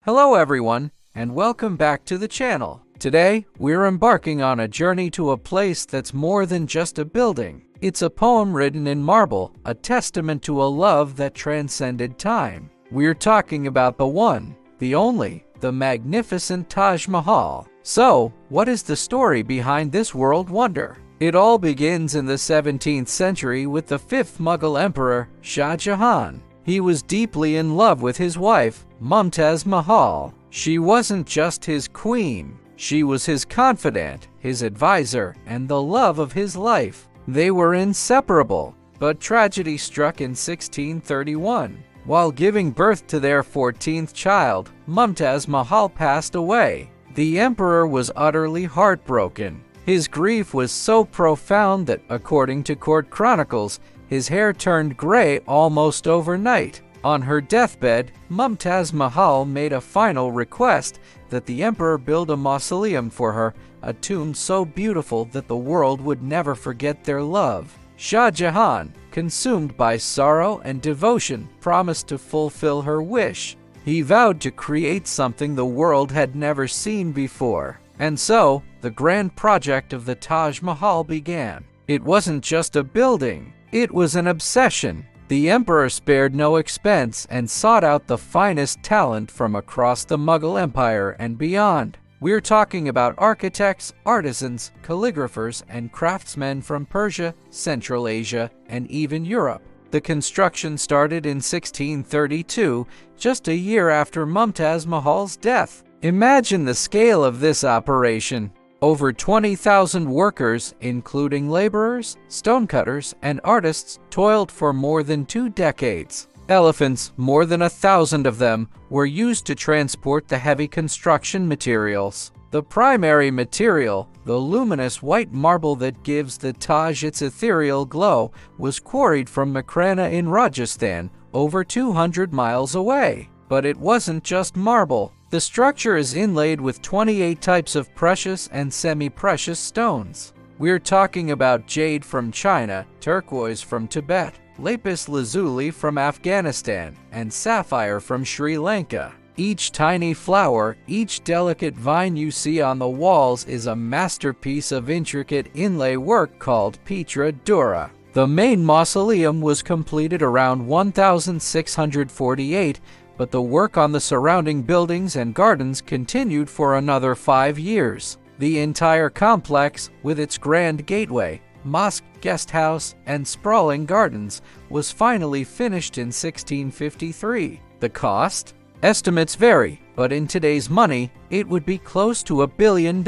Hello everyone, and welcome back to the channel. Today, we're embarking on a journey to a place that's more than just a building. It's a poem written in marble, a testament to a love that transcended time. We're talking about the one, the only, the magnificent Taj Mahal. So, what is the story behind this world wonder? It all begins in the 17th century with the 5th Mughal emperor, Shah Jahan. He was deeply in love with his wife, Mumtaz Mahal. She wasn't just his queen. She was his confidant, his advisor, and the love of his life. They were inseparable. But tragedy struck in 1631. While giving birth to their 14th child, Mumtaz Mahal passed away. The emperor was utterly heartbroken. His grief was so profound that, according to court chronicles, his hair turned gray almost overnight. On her deathbed, Mumtaz Mahal made a final request that the emperor build a mausoleum for her, a tomb so beautiful that the world would never forget their love. Shah Jahan, consumed by sorrow and devotion, promised to fulfill her wish. He vowed to create something the world had never seen before. And so, the grand project of the Taj Mahal began. It wasn't just a building. It was an obsession. The emperor spared no expense and sought out the finest talent from across the Mughal Empire and beyond. We're talking about architects, artisans, calligraphers, and craftsmen from Persia, Central Asia, and even Europe. The construction started in 1632, just a year after Mumtaz Mahal's death. Imagine the scale of this operation. Over 20,000 workers, including laborers, stonecutters, and artists, toiled for more than 2 decades. Elephants, more than 1,000 of them, were used to transport the heavy construction materials. The primary material, the luminous white marble that gives the Taj its ethereal glow, was quarried from Makrana in Rajasthan, over 200 miles away. But it wasn't just marble. The structure is inlaid with 28 types of precious and semi-precious stones. We're talking about jade from China, turquoise from Tibet, lapis lazuli from Afghanistan, and sapphire from Sri Lanka. Each tiny flower, each delicate vine you see on the walls is a masterpiece of intricate inlay work called pietra dura. The main mausoleum was completed around 1648, but the work on the surrounding buildings and gardens continued for another 5 years. The entire complex, with its grand gateway, mosque, guest house, and sprawling gardens, was finally finished in 1653. The cost? Estimates vary, but in today's money, it would be close to $1 billion.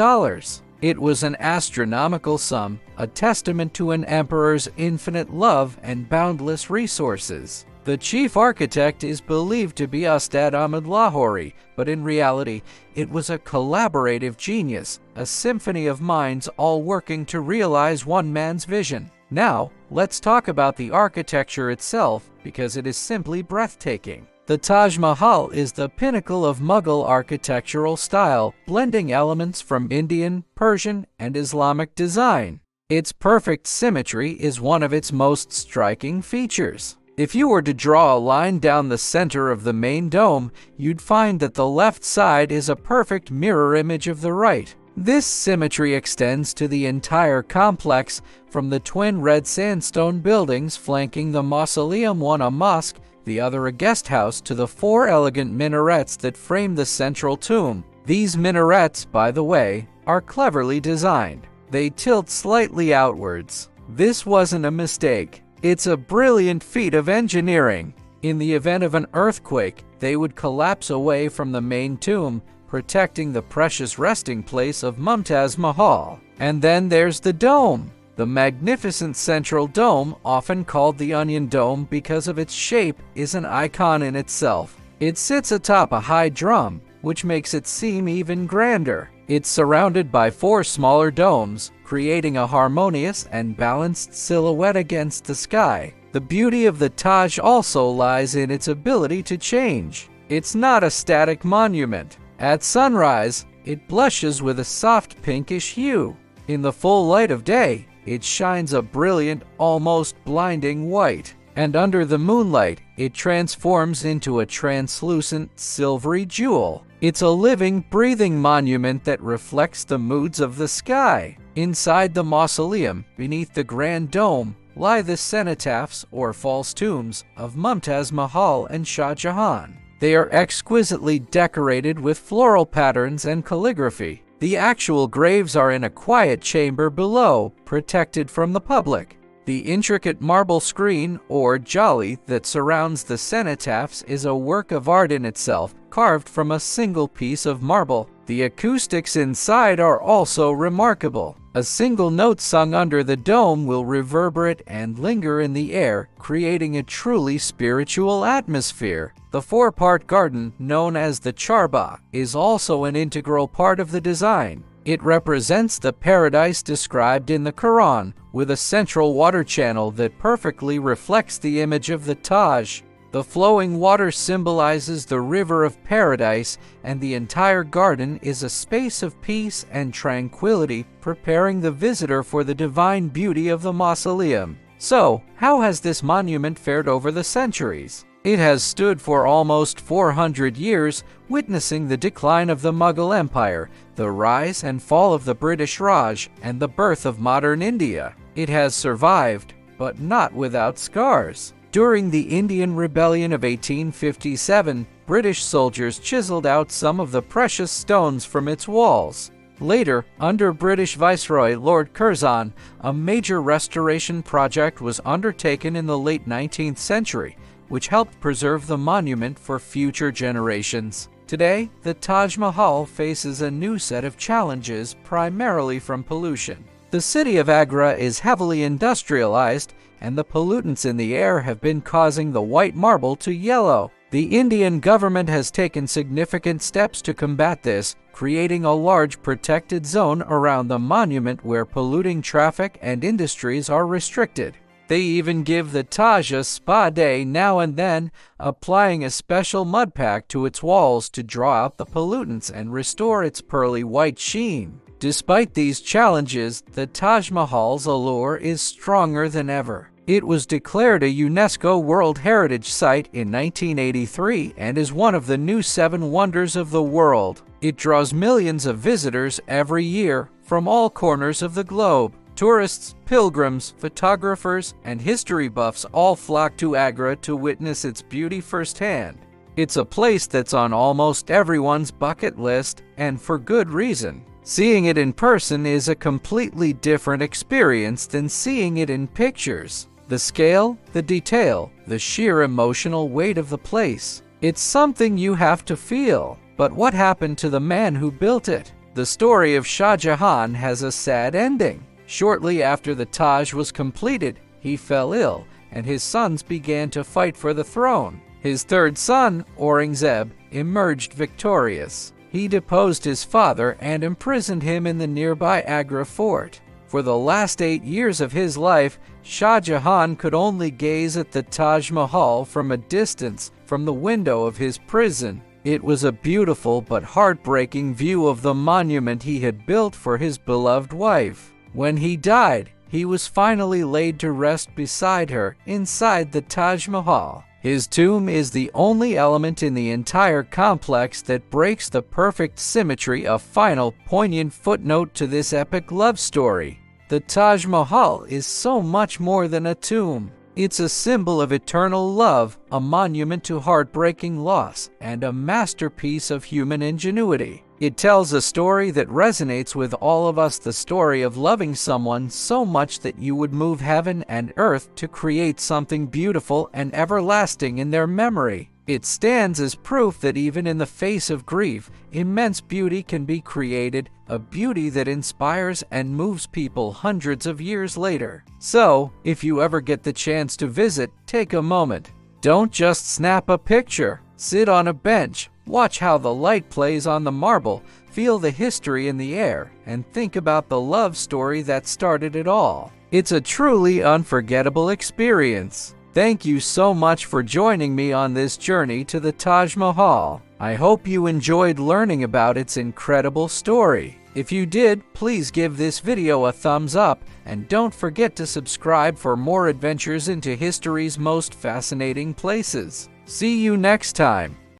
It was an astronomical sum, a testament to an emperor's infinite love and boundless resources. The chief architect is believed to be Ustad Ahmad Lahori, but in reality, it was a collaborative genius, a symphony of minds all working to realize one man's vision. Now, let's talk about the architecture itself, because it is simply breathtaking. The Taj Mahal is the pinnacle of Mughal architectural style, blending elements from Indian, Persian, and Islamic design. Its perfect symmetry is one of its most striking features. If you were to draw a line down the center of the main dome, you'd find that the left side is a perfect mirror image of the right. This symmetry extends to the entire complex, from the twin red sandstone buildings flanking the mausoleum, one a mosque, the other a guest house, to the 4 elegant minarets that frame the central tomb. These minarets, by the way, are cleverly designed. They tilt slightly outwards. This wasn't a mistake. It's a brilliant feat of engineering. In the event of an earthquake, they would collapse away from the main tomb, protecting the precious resting place of Mumtaz Mahal. And then there's the dome. The magnificent central dome, often called the Onion Dome because of its shape, is an icon in itself. It sits atop a high drum, which makes it seem even grander. It's surrounded by 4 smaller domes, creating a harmonious and balanced silhouette against the sky. The beauty of the Taj also lies in its ability to change. It's not a static monument. At sunrise, it blushes with a soft pinkish hue. In the full light of day, it shines a brilliant, almost blinding white. and under the moonlight, it transforms into a translucent, silvery jewel. It's a living, breathing monument that reflects the moods of the sky. Inside the mausoleum, beneath the grand dome, lie the cenotaphs, or false tombs, of Mumtaz Mahal and Shah Jahan. They are exquisitely decorated with floral patterns and calligraphy. The actual graves are in a quiet chamber below, protected from the public. The intricate marble screen, or jali, that surrounds the cenotaphs is a work of art in itself, carved from a single piece of marble. The acoustics inside are also remarkable. A single note sung under the dome will reverberate and linger in the air, creating a truly spiritual atmosphere. The four-part garden, known as the charbagh, is also an integral part of the design. It represents the paradise described in the Quran, with a central water channel that perfectly reflects the image of the Taj. The flowing water symbolizes the river of paradise, and the entire garden is a space of peace and tranquility, preparing the visitor for the divine beauty of the mausoleum. So, how has this monument fared over the centuries? It has stood for almost 400 years, witnessing the decline of the Mughal Empire, the rise and fall of the British Raj, and the birth of modern India. It has survived, but not without scars. During the Indian Rebellion of 1857, British soldiers chiseled out some of the precious stones from its walls. Later, under British Viceroy Lord Curzon, a major restoration project was undertaken in the late 19th century, which helped preserve the monument for future generations. Today, the Taj Mahal faces a new set of challenges, primarily from pollution. The city of Agra is heavily industrialized, and the pollutants in the air have been causing the white marble to yellow. The Indian government has taken significant steps to combat this, creating a large protected zone around the monument where polluting traffic and industries are restricted. They even give the Taj a spa day now and then, applying a special mud pack to its walls to draw out the pollutants and restore its pearly white sheen. Despite these challenges, the Taj Mahal's allure is stronger than ever. It was declared a UNESCO World Heritage Site in 1983 and is one of the new 7 wonders of the world. It draws millions of visitors every year from all corners of the globe. Tourists, pilgrims, photographers, and history buffs all flock to Agra to witness its beauty firsthand. It's a place that's on almost everyone's bucket list, and for good reason. Seeing it in person is a completely different experience than seeing it in pictures. The scale, the detail, the sheer emotional weight of the place. It's something you have to feel. But what happened to the man who built it? The story of Shah Jahan has a sad ending. Shortly after the Taj was completed, he fell ill, and his sons began to fight for the throne. His third son, Aurangzeb, emerged victorious. He deposed his father and imprisoned him in the nearby Agra fort. For the last 8 years of his life, Shah Jahan could only gaze at the Taj Mahal from a distance, from the window of his prison. It was a beautiful but heartbreaking view of the monument he had built for his beloved wife. When he died, he was finally laid to rest beside her inside the Taj Mahal. His tomb is the only element in the entire complex that breaks the perfect symmetry, a final, poignant footnote to this epic love story. The Taj Mahal is so much more than a tomb. It's a symbol of eternal love, a monument to heartbreaking loss, and a masterpiece of human ingenuity. It tells a story that resonates with all of us, the story of loving someone so much that you would move heaven and earth to create something beautiful and everlasting in their memory. It stands as proof that even in the face of grief, immense beauty can be created, a beauty that inspires and moves people hundreds of years later. So, if you ever get the chance to visit, take a moment. Don't just snap a picture. Sit on a bench, watch how the light plays on the marble, feel the history in the air, and think about the love story that started it all. It's a truly unforgettable experience. Thank you so much for joining me on this journey to the Taj Mahal. I hope you enjoyed learning about its incredible story. If you did, please give this video a thumbs up and don't forget to subscribe for more adventures into history's most fascinating places. See you next time.